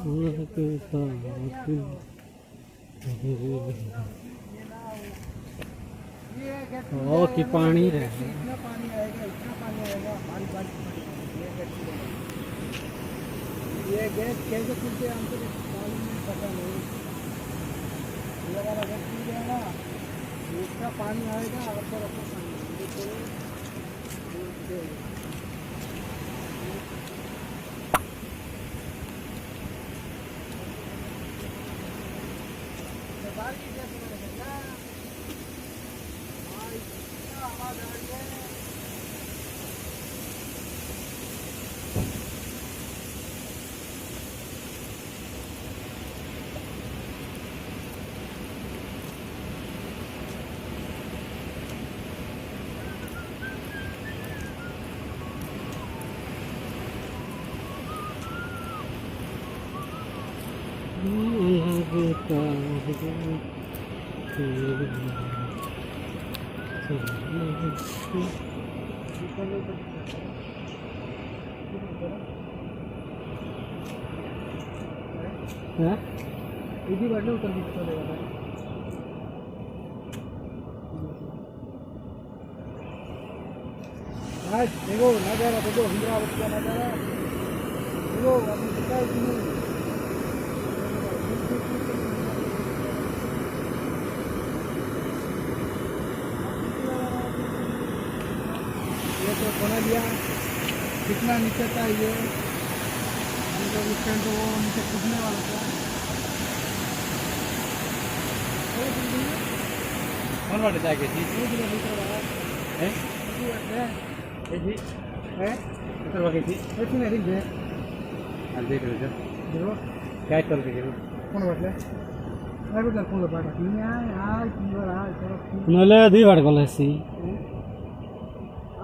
ओ की पानी है, इतना पानी आएगा, इतना पानी आएगा, हमारी बारिश ये गैस कैसे खुलते हैं हमको मालूम नहीं, पता नहीं। ये वाला गैस खुल गया ना, इतना पानी आएगा आपको रखो इसी बढ़ने उतर भी चलेगा। आज देखो नजारा, देखो इंद्रावती का नजारा, देखो अभी दिखाई ये तो बना दिया, कितना नीचे था ये, तो उस टाइम तो वो नीचे कूदने वाला था। कौन वाले जाके थी है किधर वाली थी देख रहे थे क्या चल रही है कौन बाटले आई बेटा कौन बाटा नहीं आय क्लियर आय नले दी बाड़ गले सी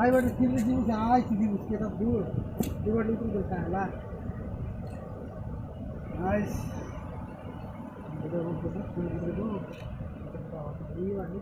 आई बेटा सीधी सीधी आय सीधी उसके तक दूर दूर दूर चलता है ला नाइस देखो ये वाली